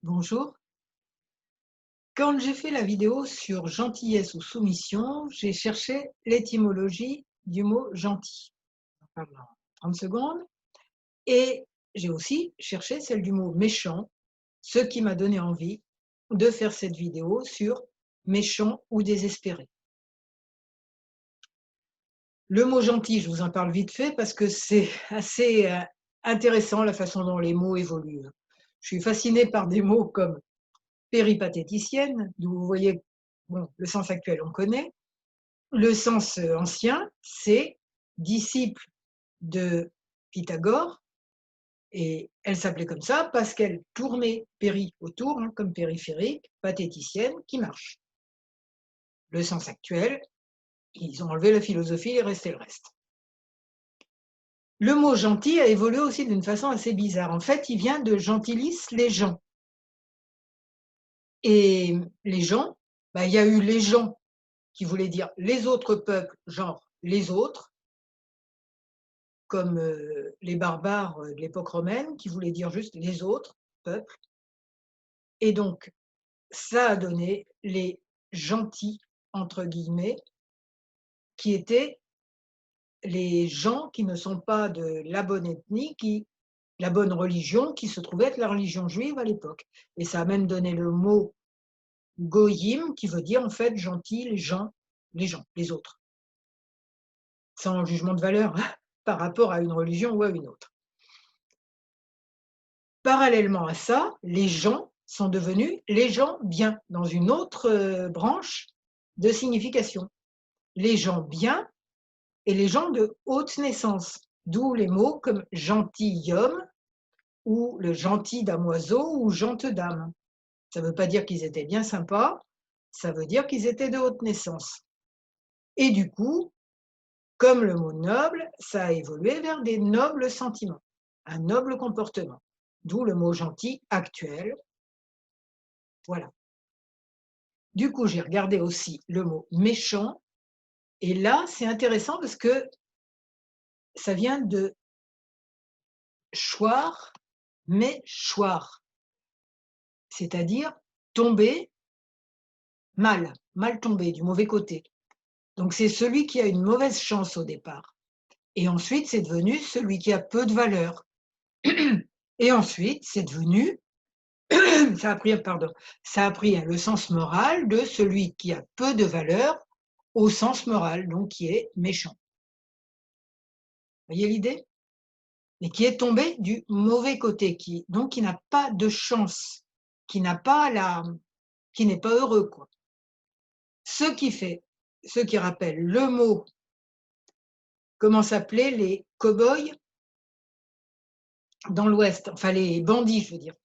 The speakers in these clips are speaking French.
Bonjour. Quand j'ai fait la vidéo sur gentillesse ou soumission, j'ai cherché l'étymologie du mot gentil. On parle en 30 secondes. Et j'ai aussi cherché celle du mot méchant, ce qui m'a donné envie de faire cette vidéo sur méchant ou désespéré. Le mot gentil, je vous en parle vite fait parce que c'est assez intéressant la façon dont les mots évoluent. Je suis fascinée par des mots comme péripatéticienne, d'où vous voyez, bon, le sens actuel, on connaît. Le sens ancien, c'est disciple de Pythagore, et elle s'appelait comme ça parce qu'elle tournait péri autour, hein, comme périphérique, pathéticienne, qui marche. Le sens actuel, ils ont enlevé la philosophie et resté le reste. Le mot gentil a évolué aussi d'une façon assez bizarre. En fait, il vient de gentilis, les gens. Et les gens, bah, il y a eu les gens qui voulait dire les autres peuples, genre les autres, comme les barbares de l'époque romaine, qui voulaient dire juste les autres peuples. Et donc, ça a donné les gentils, entre guillemets, qui étaient les gens qui ne sont pas de la bonne ethnie, la bonne religion, qui se trouvait être la religion juive à l'époque. Et ça a même donné le mot goyim, qui veut dire en fait gentils, les gens, les autres, sans jugement de valeur par rapport à une religion ou à une autre. Parallèlement à ça, les gens sont devenus les gens bien, dans une autre branche de signification. Les gens bien et les gens de haute naissance, d'où les mots comme gentilhomme ou le gentil damoiseau ou gente-dame. Ça ne veut pas dire qu'ils étaient bien sympas, ça veut dire qu'ils étaient de haute naissance. Et du coup, comme le mot noble, ça a évolué vers des nobles sentiments, un noble comportement, d'où le mot gentil actuel. Voilà. Du coup, j'ai regardé aussi le mot méchant, et là, c'est intéressant parce que ça vient de choir, méchoir, c'est-à-dire tomber mal, mal tombé, du mauvais côté. Donc c'est celui qui a une mauvaise chance au départ. Et ensuite, c'est devenu celui qui a peu de valeur. Et ensuite, c'est devenu, ça a pris le sens moral de celui qui a peu de valeur au sens moral, donc qui est méchant. Vous voyez l'idée? Mais qui est tombé du mauvais côté, donc qui n'a pas de chance, qui n'a pas qui n'est pas heureux, quoi. Ce qui rappelle le mot, comment s'appelaient les cow-boys dans l'Ouest, enfin les bandits, je veux dire.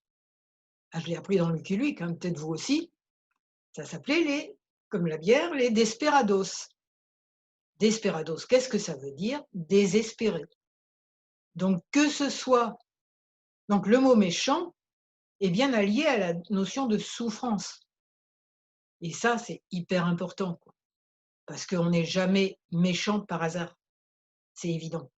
Ah, je l'ai appris dans Lucky Luke, hein, peut-être vous aussi. Ça s'appelait comme la bière, les desperados. Desperados, qu'est-ce que ça veut dire? Désespéré. Donc que ce soit, donc le mot méchant est bien allié à la notion de souffrance. Et ça, c'est hyper important, quoi, parce qu'on n'est jamais méchant par hasard, c'est évident.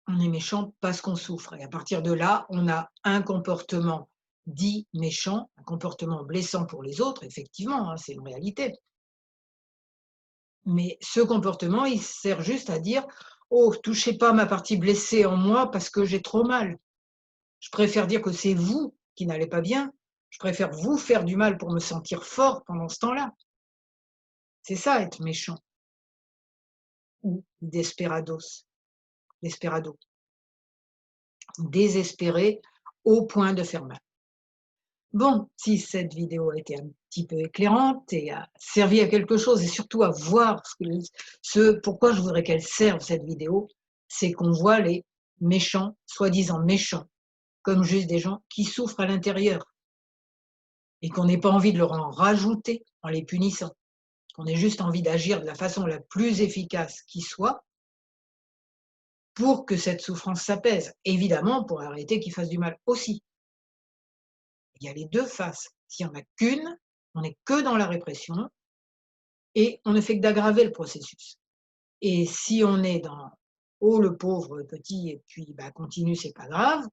On est méchant parce qu'on souffre, et à partir de là, on a un comportement dit méchant, un comportement blessant pour les autres, effectivement, hein, c'est une réalité. Mais ce comportement, il sert juste à dire: «Oh, touchez pas ma partie blessée en moi parce que j'ai trop mal. Je préfère dire que c'est vous qui n'allez pas bien. Je préfère vous faire du mal pour me sentir fort pendant ce temps-là». C'est ça être méchant ou desperado, désespéré au point de faire mal. Bon, si cette vidéo a été un petit peu éclairante et a servi à quelque chose et surtout à voir pourquoi je voudrais qu'elle serve cette vidéo, c'est qu'on voit les méchants, soi-disant méchants, comme juste des gens qui souffrent à l'intérieur et qu'on n'ait pas envie de leur en rajouter en les punissant, qu'on ait juste envie d'agir de la façon la plus efficace qui soit pour que cette souffrance s'apaise. Évidemment, pour arrêter qu'ils fassent du mal aussi. Il y a les deux faces. S'il n'y en a qu'une, on n'est que dans la répression et on ne fait que d'aggraver le processus. Et si on est dans «Oh le pauvre petit et puis bah, continue, c'est pas grave»,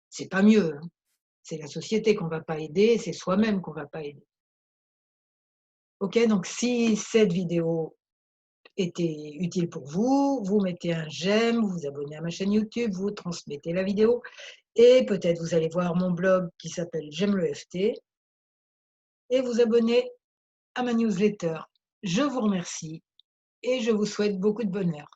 c'est pas mieux, hein. C'est la société qu'on ne va pas aider, c'est soi-même qu'on ne va pas aider. OK, donc si cette vidéo était utile pour vous, vous mettez un j'aime, vous vous abonnez à ma chaîne YouTube, vous transmettez la vidéo et peut-être vous allez voir mon blog qui s'appelle J'aime le FT et vous abonner à ma newsletter. Je vous remercie et je vous souhaite beaucoup de bonheur.